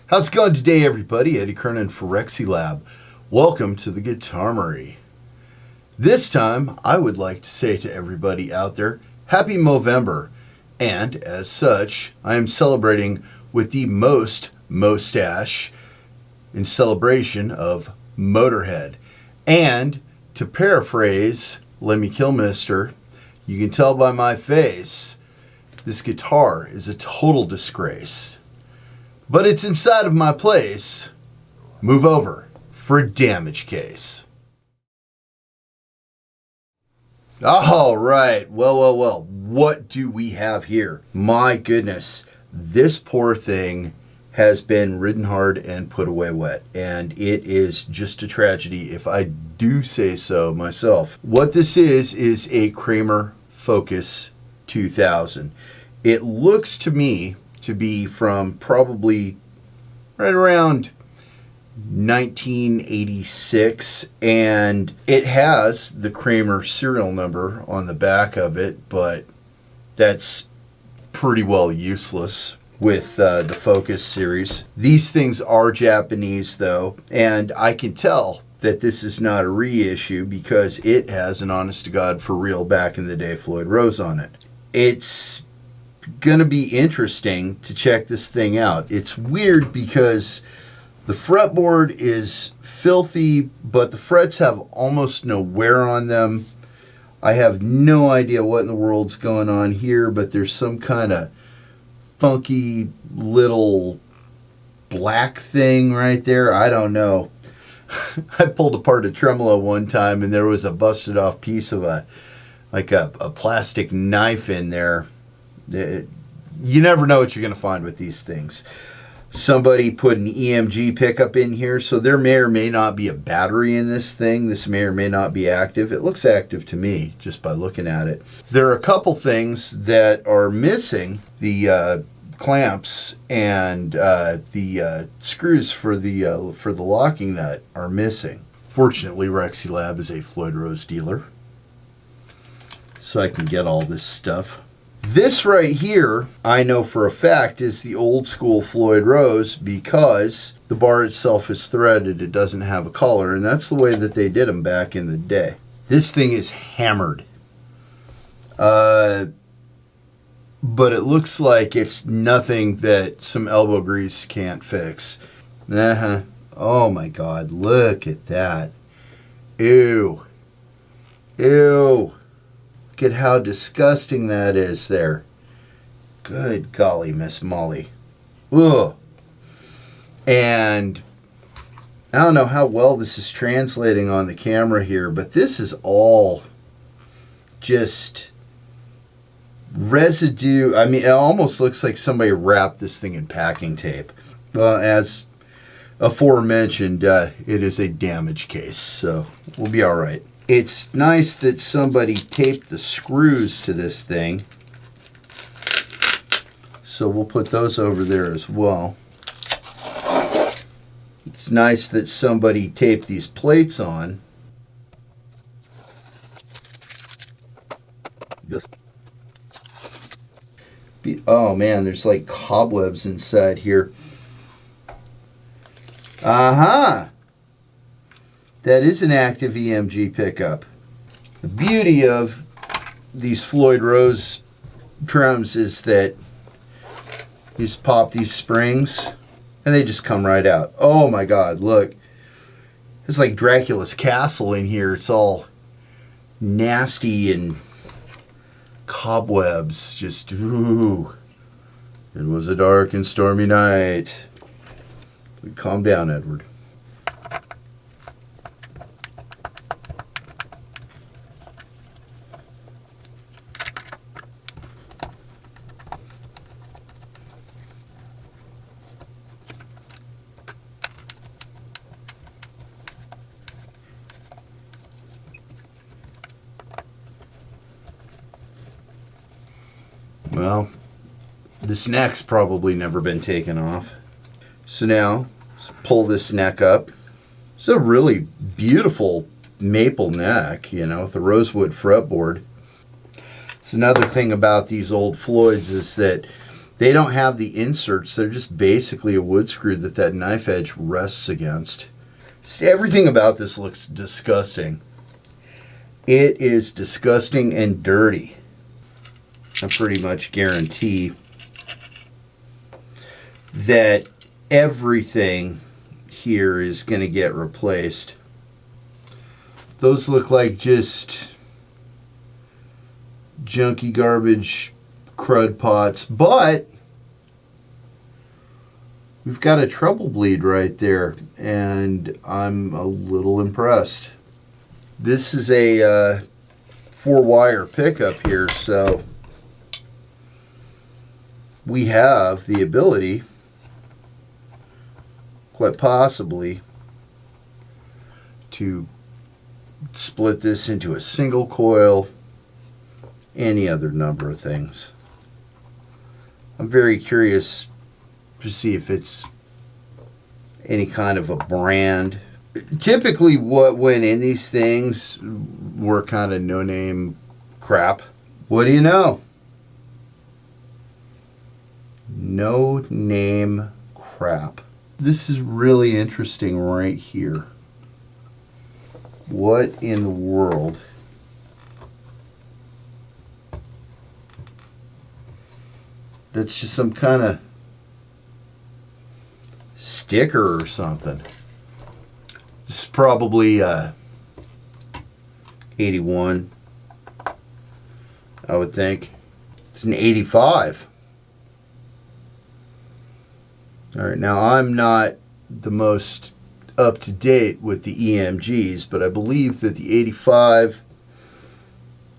How's it going today, everybody? Eddie Kernan for Rexylab. Welcome to the Guitarmery. This time, I would like to say to everybody out there, Happy Movember. And as such, I am celebrating with the most mustache in celebration of Motorhead. And to paraphrase Lemmy Kilmister, you can tell by my face, this guitar is a total disgrace. But it's inside of my place. Move over for a damage case. All right. Well. What do we have here? My goodness. This poor thing has been ridden hard and put away wet. And it is just a tragedy if I do say so myself. What this is a Kramer Focus 2000. It looks to me to be from probably right around 1986, and it has the Kramer serial number on the back of it, but that's pretty well useless with the Focus series. These things are Japanese though, and I can tell that this is not a reissue because it has an honest to God for real back in the day Floyd Rose on it. It's gonna be interesting to check this thing out. It's weird because the fretboard is filthy, but the frets have almost no wear on them. I have no idea what in the world's going on here, but there's some kind of funky little black thing right there. I don't know. I pulled apart a tremolo one time and there was a busted off piece of a plastic knife in there. You never know what you're going to find with these things. Somebody put an EMG pickup in here, so there may or may not be a battery in this thing. This may or may not be active. It looks active to me just by looking at it. There are a couple things that are missing. The clamps and the screws for the locking nut are missing. Fortunately, Rexylab is a Floyd Rose dealer, so I can get all this stuff. This right here, I know for a fact, is the old school Floyd Rose because the bar itself is threaded. It doesn't have a collar, and that's the way that they did them back in the day. This thing is hammered. But it looks like it's nothing that some elbow grease can't fix. Oh my God, look at that. Ew. Ew. Look at how disgusting that is there. Good golly, Miss Molly. Ugh. And I don't know how well this is translating on the camera here, but this is all just residue. I mean, it almost looks like somebody wrapped this thing in packing tape. Well, as aforementioned, it is a damage case, so we'll be all right. It's nice that somebody taped the screws to this thing. So we'll put those over there as well. It's nice that somebody taped these plates on. Oh man, there's like cobwebs inside here. Aha! That is an active EMG pickup. The beauty of these Floyd Rose drums is that you just pop these springs and they just come right out. Oh my God, look. It's like Dracula's castle in here. It's all nasty and cobwebs. Just, ooh. It was a dark and stormy night. Calm down, Edward. Well, this neck's probably never been taken off. So now, let's pull this neck up. It's a really beautiful maple neck, you know, with a rosewood fretboard. It's another thing about these old Floyds is that They don't have the inserts. They're just basically a wood screw that knife edge rests against. Everything about this looks disgusting. It is disgusting and dirty. I pretty much guarantee that everything here is going to get replaced. Those look like just junky garbage crud pots, but we've got a treble bleed right there, and I'm a little impressed. This is a 4-wire pickup here, so we have the ability, quite possibly, to split this into a single coil, any other number of things. I'm very curious to see if it's any kind of a brand. Typically what went in these things were kind of no-name crap. What do you know? No-name crap. This is really interesting right here. What in the world? That's just some kind of sticker or something. This is probably 81, I would think. It's an 85. All right, now I'm not the most up to date with the EMGs, but I believe that the 85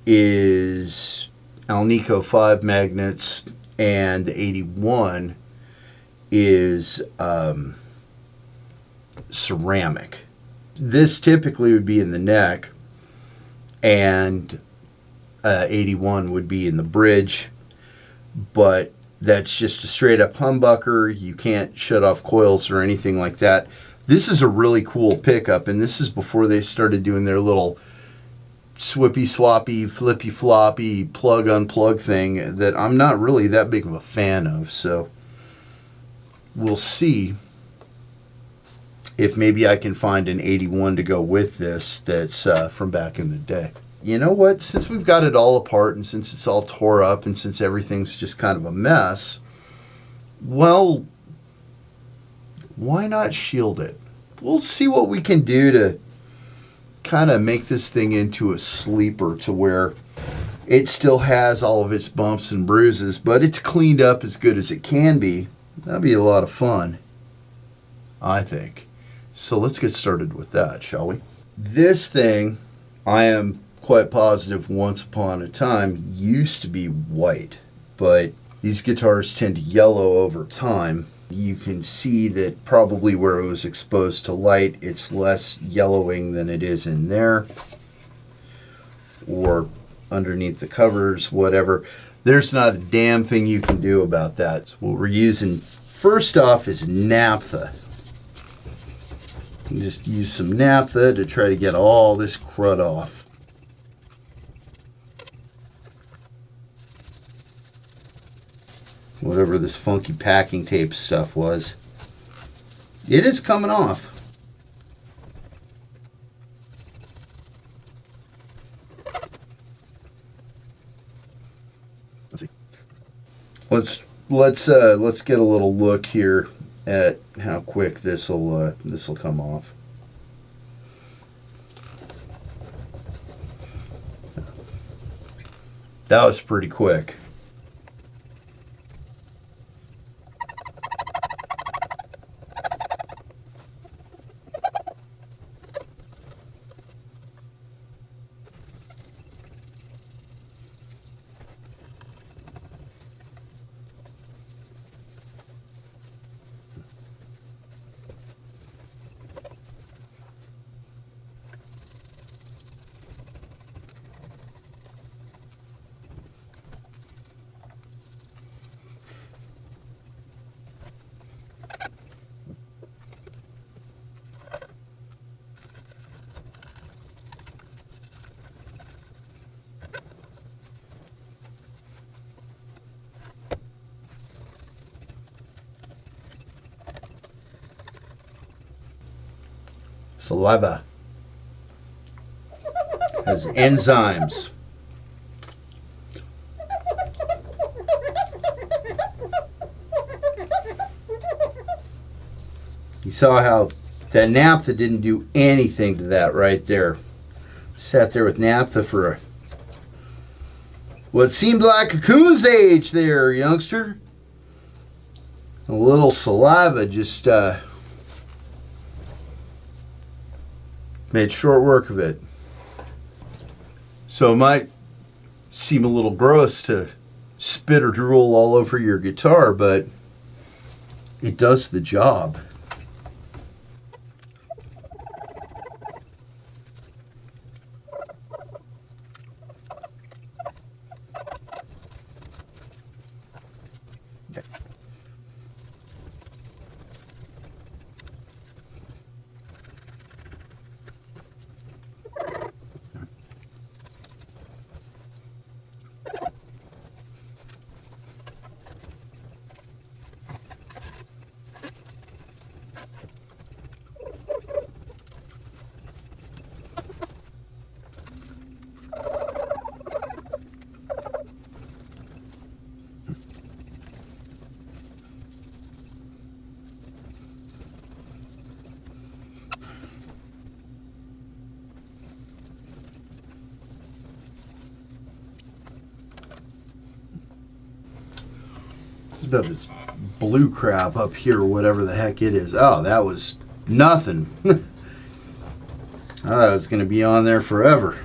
is Alnico 5 magnets, and the 81 is ceramic. This typically would be in the neck, and 81 would be in the bridge, but that's just a straight up humbucker. You can't shut off coils or anything like that. This is a really cool pickup, and this is before they started doing their little swippy swappy flippy floppy plug unplug thing that I'm not really that big of a fan of. So we'll see if maybe I can find an 81 to go with this that's from back in the day. You know what, since we've got it all apart and since it's all tore up and since everything's just kind of a mess, well, why not shield it? We'll see what we can do to kind of make this thing into a sleeper to where it still has all of its bumps and bruises, but it's cleaned up as good as it can be. That'd be a lot of fun, I think. So let's get started with that, shall we? This thing, I am quite positive once upon a time, used to be white, but these guitars tend to yellow over time. You can see that probably where it was exposed to light, it's less yellowing than it is in there, or underneath the covers, whatever. There's not a damn thing you can do about that. So what we're using first off is naphtha. And just use some naphtha to try to get all this crud off. Whatever this funky packing tape stuff was. It is coming off. Let's see. Let's get a little look here at how quick this'll come off. That was pretty quick. Saliva has enzymes. You saw how that naphtha didn't do anything to that right there. Sat there with naphtha for what seemed like a coon's age there, youngster. A little saliva just made short work of it. So it might seem a little gross to spit or drool all over your guitar, but it does the job. About this blue crap up here, whatever the heck it is. Oh, that was nothing. I thought it was going to be on there forever.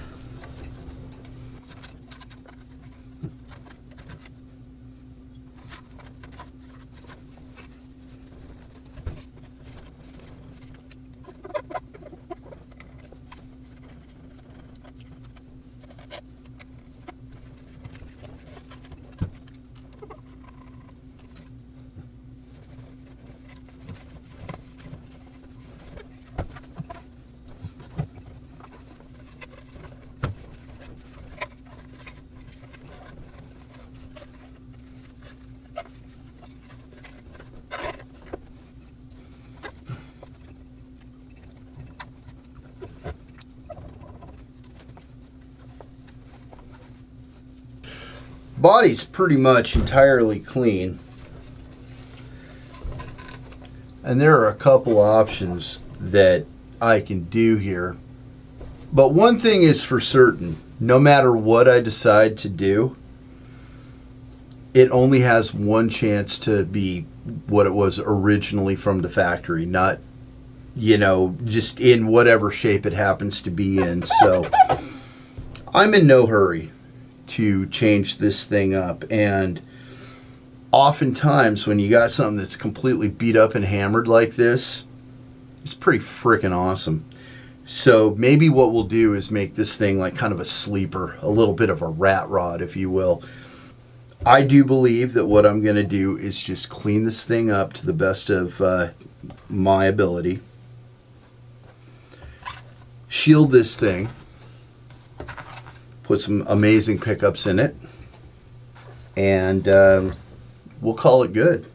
Body's pretty much entirely clean, and there are a couple options that I can do here, but one thing is for certain: no matter what I decide to do, it only has one chance to be what it was originally from the factory, not, you know, just in whatever shape it happens to be in. So I'm in no hurry to change this thing up, and oftentimes when you got something that's completely beat up and hammered like this, it's pretty freaking awesome. So maybe what we'll do is make this thing like kind of a sleeper, a little bit of a rat rod, if you will. I do believe that what I'm going to do is just clean this thing up to the best of my ability, shield this thing, put some amazing pickups in it, and we'll call it good.